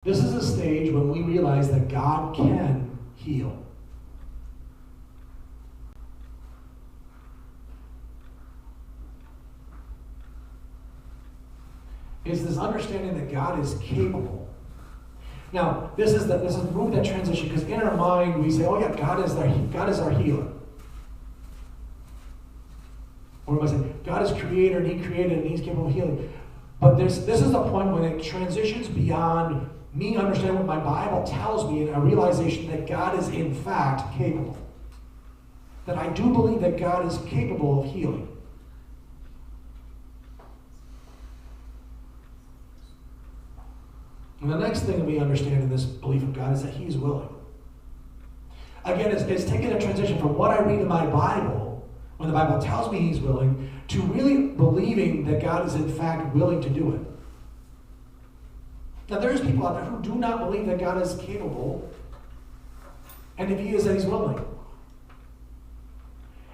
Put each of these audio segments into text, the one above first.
This is a stage when we realize that God can heal. It's this understanding that God is capable. Now, this is move that transition, because in our mind we say, "Oh yeah, God is our healer." Or we might say, "God is creator, and He created, and He's capable of healing." But this is the point when it transitions beyond me understanding what my Bible tells me and a realization that God is in fact capable. That I do believe that God is capable of healing. And the next thing that we understand in this belief of God is that He is willing. Again, it's taking a transition from what I read in my Bible, when the Bible tells me He's willing, to really believing that God is in fact willing to do it. Now, there's people out there who do not believe that God is capable, and if He is, that He's willing.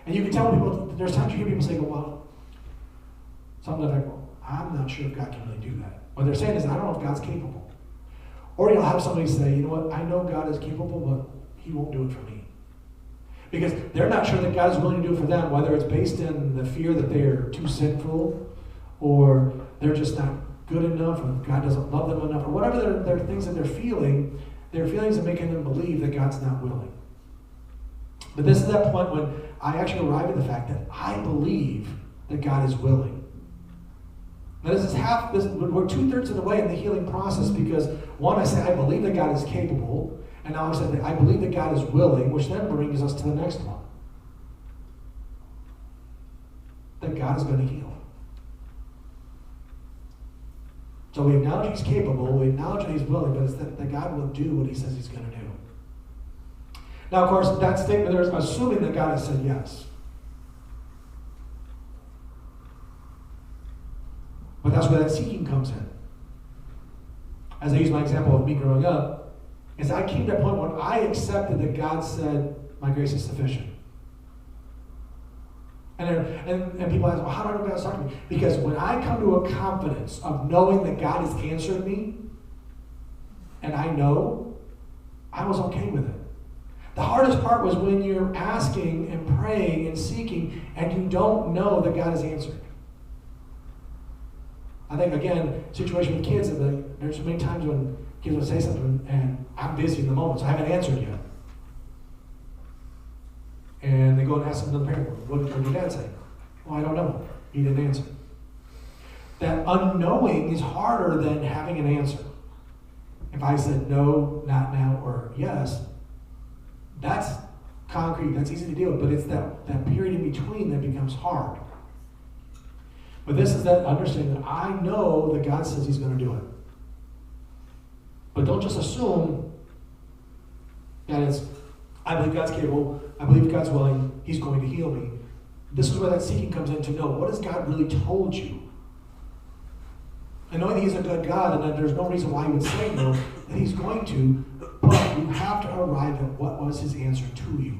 And you can tell people, there's times you hear people say, "Well, something like, well, I'm not sure if God can really do that." What they're saying is, "I don't know if God's capable." Or you'll have somebody say, "You know what, I know God is capable, but He won't do it for me." Because they're not sure that God is willing to do it for them, whether it's based in the fear that they're too sinful, or they're just not good enough, or God doesn't love them enough, or whatever their things that they're feeling, their feelings are making them believe that God's not willing. But this is that point when I actually arrive at the fact that I believe that God is willing. Now we're 2/3 of the way in the healing process, because one, I say I believe that God is capable, and now I say that I believe that God is willing, which then brings us to the next one. That God is going to heal. So we acknowledge He's capable, we acknowledge that He's willing, but it's that God will do what He says He's going to do. Now, of course, that statement there is assuming that God has said yes. But that's where that seeking comes in. As I use my example of me growing up, is I came to a point when I accepted that God said, "My grace is sufficient." And people ask, "Well, how do I know God's talking to me?" Because when I come to a confidence of knowing that God has answered me, and I know, I was okay with it. The hardest part was when you're asking and praying and seeking, and you don't know that God has answered. I think, again, situation with kids, there's many times when kids will say something and I'm busy in the moment, so I haven't answered yet. And they go and ask them to the parent, "What did your dad say?" "Well, I don't know. He didn't answer." That unknowing is harder than having an answer. If I said no, not now, or yes, that's concrete, that's easy to deal with, but it's that period in between that becomes hard. But this is that understanding that I know that God says He's going to do it. But don't just assume that I believe God's capable, I believe God's willing, He's going to heal me. This is where that seeking comes in, to know, what has God really told you? And knowing that He's a good God and that there's no reason why He would say no, that He's going to, but you have to arrive at what was His answer to you.